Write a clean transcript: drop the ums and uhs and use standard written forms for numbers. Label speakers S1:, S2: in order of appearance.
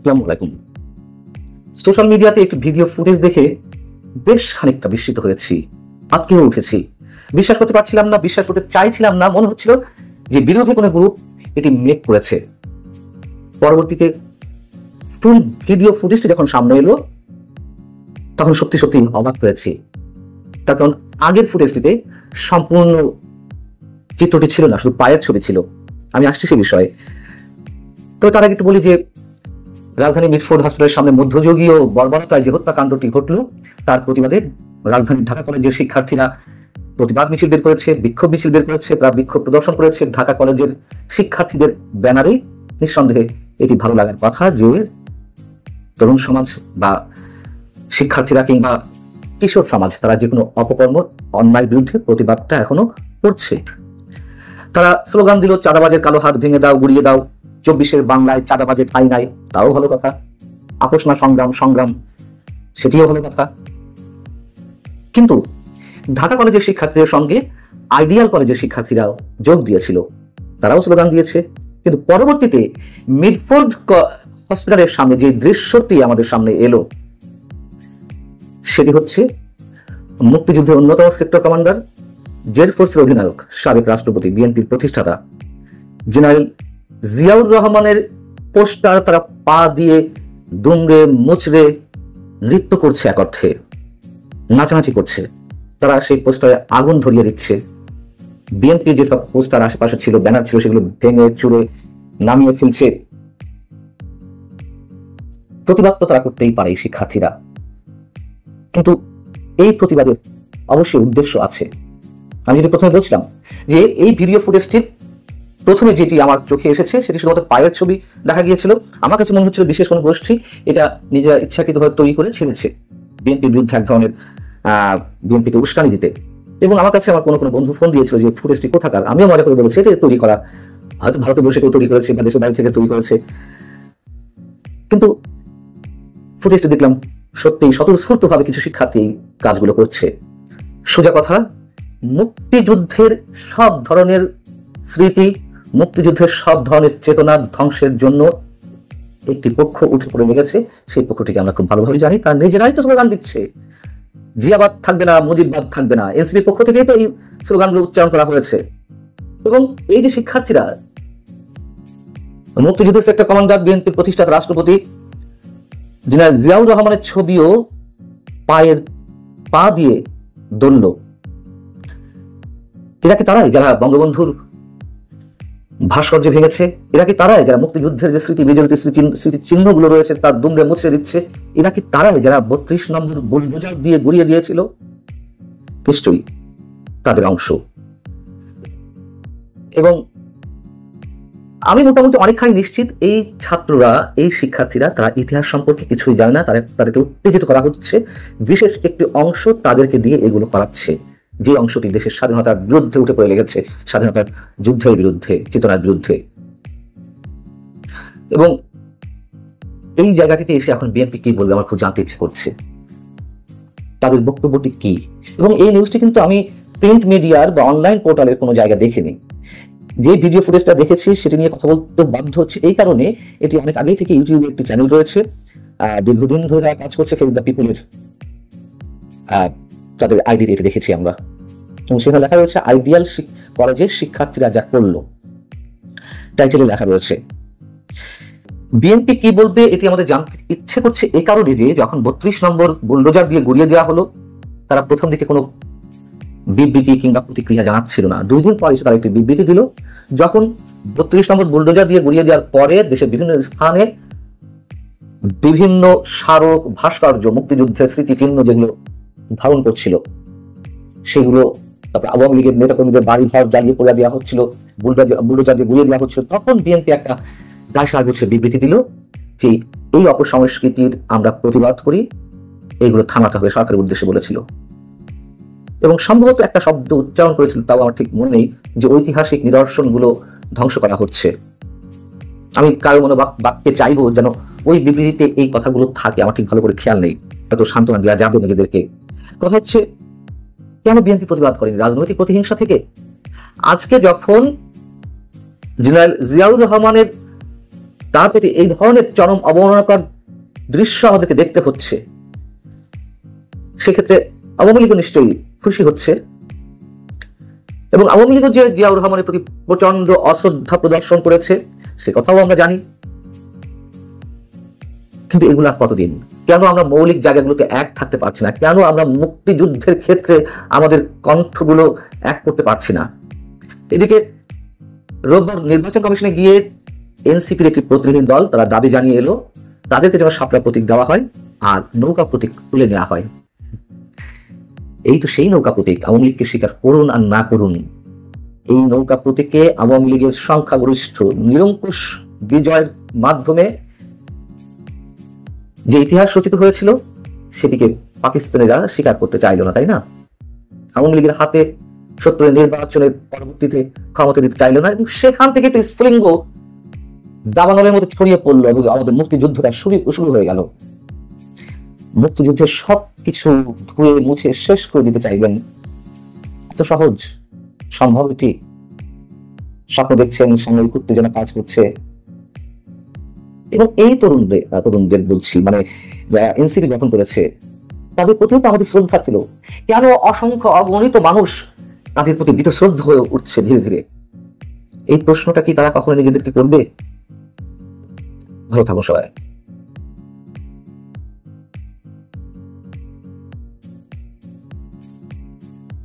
S1: আসসালামু আলাইকুম। সোশ্যাল মিডিয়াতে একটি ভিডিও ফুটেজ দেখে বেশ খানিকটা বিস্মিত হয়েছি, আটকে উঠেছি। বিশ্বাস করতে পারছিলাম না, বিশ্বাস করতে চাইছিলাম না। মনে হচ্ছিল যে বিরোধী কোনো গ্রুপ এটি মেক করেছে। পরবর্তীতে ফুল ভিডিও ফুটেজটি যখন সামনে এলো তখন সত্যি সত্যি অবাক হয়েছি। তার কারণ আগের ফুটেজটিতে সম্পূর্ণ চিত্রটি ছিল না, শুধু পায়ের ছবি ছিল। আমি আসছি সে বিষয়ে। তো তার আগে একটু বলি যে রাজধানী মিটফোর্ড হসপিটালের সামনে মধ্যযুগীয় বর্বরতায় যে হত্যাকাণ্ডটি ঘটল তার প্রতিবাদে রাজধানীর ঢাকা কলেজের শিক্ষার্থীরা প্রতিবাদ মিছিল বের করেছে, বিক্ষোভ মিছিল বের করেছে, তারা বিক্ষোভ প্রদর্শন করেছে ঢাকা কলেজের শিক্ষার্থীদের ব্যানারে। নিঃসন্দেহে এটি ভালো লাগার কথা যে তরুণ সমাজ বা শিক্ষার্থীরা কিংবা কিশোর সমাজ তারা যে কোনো অপকর্ম অন্যায়ের বিরুদ্ধে প্রতিবাদটা এখনো করছে। তারা স্লোগান দিল, চাঁদাবাজের কালো হাত ভেঙে দাও, গুড়িয়ে দাও, 24-এর বাংলায় চাঁদাবাজের ঠাঁই নাই। তাও ভালো কথা। আপোষ না সংগ্রাম, সেটিও ভালো কথা। কিন্তু ঢাকা কলেজের শিক্ষার্থীদের সঙ্গে আইডিয়াল কলেজের শিক্ষার্থীরাও যোগ দিয়েছিল, তারাও স্লোগান দিয়েছে। কিন্তু পরবর্তীতে মিটফোর্ড হসপিটালের সামনে যে দৃশ্যটি আমাদের সামনে এলো সেটি হচ্ছে মুক্তিযুদ্ধের অন্যতম সেক্টর কমান্ডার, জেড ফোর্সের অধিনায়ক, সাবেক রাষ্ট্রপতি, বিএনপির প্রতিষ্ঠাতা জেনারেল জিয়াউর রহমানের পোস্টার তারা পা দিয়ে দুমড়ে মুচড়ে নৃত্য করছে, এক অর্থে নাচানাচি করছে। তারা সেই পোস্টারে আগুন ধরিয়ে দিচ্ছে। বিএনপি যেসব পোস্টার আশেপাশে ছিল, ব্যানার ছিল, সেগুলো ভেঙে চুরে নামিয়ে ফেলছে। প্রতিবাদ তো তারা করতেই পারে এই শিক্ষার্থীরা, কিন্তু এই প্রতিবাদের অবশ্যই উদ্দেশ্য আছে। আমি যেটা প্রথমে বলছিলাম যে এই ভিডিও ফুটেজটির প্রথমে যেটি আমার চোখে এসেছে সেটি শুধুমাত্র পায়ের ছবি দেখা গিয়েছিল। আমার কাছে মনে হচ্ছিল বিশেষ কোনো গোষ্ঠী এটা নিজেরা ইচ্ছাকৃতভাবে তৈরি করে ছেড়েছে বিএনপির বিরুদ্ধে এক ধরনের বিএনপিকে উস্কানি দিতে। এবং আমার কাছে আমার কোনো বন্ধু ফোন দিয়েছিল যে ফুটেজটি কোথাকার। আমিও মজা করে বলেছি এটা তৈরি করা, হয়তো ভারতে বসে কেউ তৈরি করেছে বা দেশের বাইরে থেকে তৈরি করেছে। কিন্তু ফুটেজটি দেখলাম সত্যি স্বতঃস্ফূর্তভাবে কিছু শিক্ষার্থী কাজগুলো করছে। সোজা কথা, মুক্তিযুদ্ধের সব ধরনের স্মৃতি, মুক্তিযুদ্ধের সব ধরনের চেতনা ধ্বংসের জন্য একটি পক্ষ উঠে পড়ে লেগেছে। সেই পক্ষটিকে আমরা খুব ভালোভাবে জানি, তারা নিজেরাই তো স্লোগান দিচ্ছে, জিয়াবাদ থাকবে না, মুজিববাদ থাকবে না। এনসিপি পক্ষ থেকেই তো এই স্লোগানগুলো উচ্চারণ করা হয়েছে। এবং এই যে শিক্ষার্থীরা মুক্তিযুদ্ধের সেক্টর কমান্ডার, বিএনপির প্রতিষ্ঠাতা রাষ্ট্রপতি জেনারেল জিয়াউর রহমানের ছবিও পা দিয়ে দলল। এরা কি তারাই যারা বঙ্গবন্ধুর ভাস্কর্য ভেঙেছে? এরা কি তারাই যারা মুক্তিযুদ্ধের যে স্মৃতি বিজড়িত স্মৃতি চিহ্নগুলো রয়েছে তার দুমড়ে মুচড়ে দিচ্ছে? এরা কি তারাই যারা 32 নম্বর বুলডোজার দিয়ে গুড়িয়ে দিয়েছিল? নিশ্চয়ই তাদের অংশ। এবং আমি মোটামুটি অনেকখানি নিশ্চিত এই ছাত্ররা, এই শিক্ষার্থীরা তারা ইতিহাস সম্পর্কে কিছুই জানে না। তাদেরকে উত্তেজিত করা হচ্ছে, বিশেষ একটি অংশ তাদেরকে দিয়ে এগুলো করাচ্ছে, যে অংশটি দেশের স্বাধীনতার বিরুদ্ধে উঠে পড়ে লেগেছে, স্বাধীনতার যুদ্ধের বিরুদ্ধে, চেতনার বিরুদ্ধে। এবং এই জায়গাটিতে এসে এখন বিএনপি কি বলবে আমার খুব জানতে ইচ্ছে করছে, তাদের বক্তব্যটি কি। এবং এই নিউজটি কিন্তু আমি প্রিন্ট মিডিয়ার বা অনলাইন পোর্টালের কোনো জায়গা দেখিনি। যে ভিডিও ফুটেজটা দেখেছি সেটি নিয়ে কথা বলতে বাধ্য হচ্ছে এই কারণে, এটি অনেক আগে থেকে ইউটিউবে একটি চ্যানেল রয়েছে, দীর্ঘদিন ধরে তারা কাজ করছে, ফেস দ্য পিপলের তাদের আইডি এটি দেখেছি আমরা। এবং সেখানে লেখা রয়েছে আইডিয়াল কলেজের শিক্ষার্থীরা যা করলো, টাইটেলে লেখা রয়েছে। বিএনপি কি বলবে এটি আমাদের জানতে ইচ্ছে করছে এই কারণে যে যখন 32 নম্বর বুলডোজার দিয়ে গুড়িয়ে দেওয়া হলো, তারা প্রথম দিকে কোনো বিবৃতি কিংবা প্রতিক্রিয়া জানাচ্ছিল না। 2 দিন পরে তারা একটি বিবৃতি দিল, যখন 32 নম্বর বুলডোজার দিয়ে গুড়িয়ে দেওয়ার পরে দেশের বিভিন্ন স্থানে বিভিন্ন স্মারক, ভাস্কর্য, মুক্তিযুদ্ধের স্মৃতিচিহ্ন যেগুলো ধারণ করছিল সেগুলো, তারপর আওয়ামী লীগের নেতাকর্মীদের বাড়ি ঘর জ্বালিয়ে পোড়া দেওয়া হচ্ছিল, বুলডোজার দিয়ে গুড়িয়ে দেওয়া হচ্ছিল, তখন বিএনপি একটা দায়সাগোছে বিবৃতি দিল যে এই অপসংস্কৃতির আমরা প্রতিবাদ করি, এইগুলো থামাতে হবে, সরকারের উদ্দেশ্যে বলেছিল। এবং সম্ভবত একটা শব্দ উচ্চারণ করেছিল, তাও আমার ঠিক মনে নেই, যে ঐতিহাসিক নিদর্শনগুলো ধ্বংস করা হচ্ছে। আমি কারো মনে বাক্যে চাইবো যেন ওই বিবৃতিতে এই কথাগুলো থাকে, আমার ঠিক ভালো করে খেয়াল নেই, তত সান্ত্বনা দেওয়া যাবে নিজেদেরকে। কথা হচ্ছে কেন বিএনপি প্রতিবাদ করেনি? রাজনৈতিক প্রতিহিংসা থেকে। আজকে যখন জেনারেল জিয়াউর রহমানের তার প্রতি এই ধরনের চরম অবমাননাকর দৃশ্য আমাদেরকে দেখতে হচ্ছে, সেক্ষেত্রে আওয়ামী লীগ নিশ্চয়ই খুশি হচ্ছে। এবং আওয়ামী লীগ যে জিয়াউর রহমানের প্রতি প্রচন্ড অশ্রদ্ধা প্রদর্শন করেছে সে কথাও আমরা জানি। কিন্তু এগুলো আর কতদিন? কেন আমরা মৌলিক জায়গাগুলোতে এক থাকতে পারছি না? কেন আমরা মুক্তিযুদ্ধের ক্ষেত্রে আমাদের কণ্ঠগুলো এক করতে পারছি না? এদিকে রোববার নির্বাচন কমিশনে গিয়ে এনসিপির একটি প্রতিনিধি দল তারা দাবি জানিয়ে এলো তাদেরকে যেন শাপলা প্রতীক দেওয়া হয় আর নৌকা প্রতীক তুলে নেওয়া হয়। এই তো সেই নৌকা প্রতীক, আওয়ামী লীগকে স্বীকার করুন আর না করুন, এই নৌকা প্রতীকে আওয়ামী লীগের সংখ্যাগরিষ্ঠ নিরঙ্কুশ বিজয়ের মাধ্যমে যে ইতিহাস রচিত হয়েছিল সেটিকে পাকিস্তানিরা স্বীকার করতে চাইল না, তাই না? আওয়ামী লীগের হাতে ৭০ নির্বাচনের পরবর্তীতে ক্ষমতা দিতে চাইল না, এবং সেখান থেকে একটি স্ফুলিঙ্গ দাবানলের মতো ছড়িয়ে পড়লো এবং আমাদের মুক্তিযুদ্ধটা শুরু হয়ে গেল। মুক্তিযুদ্ধের সবকিছু ধুয়ে মুছে শেষ করে দিতে চাইবেন, এত সহজ সম্ভব? এটি স্বপ্ন দেখছেন, সাময়িক উত্তেজনা কাজ করছে। এবং এই তরুণদের বলছি, মানে যারা এনসিপি গঠন করেছে তাদের প্রতিও তো আমাদের শ্রদ্ধা ছিল। কেন অসংখ্য অগণিত মানুষ তাদের প্রতি বীতশ্রদ্ধ হয়ে উঠছে ধীরে ধীরে? এই প্রশ্নটা কি তারা কখনো নিজেদেরকে করবে? ভালো থাকুন সবাই।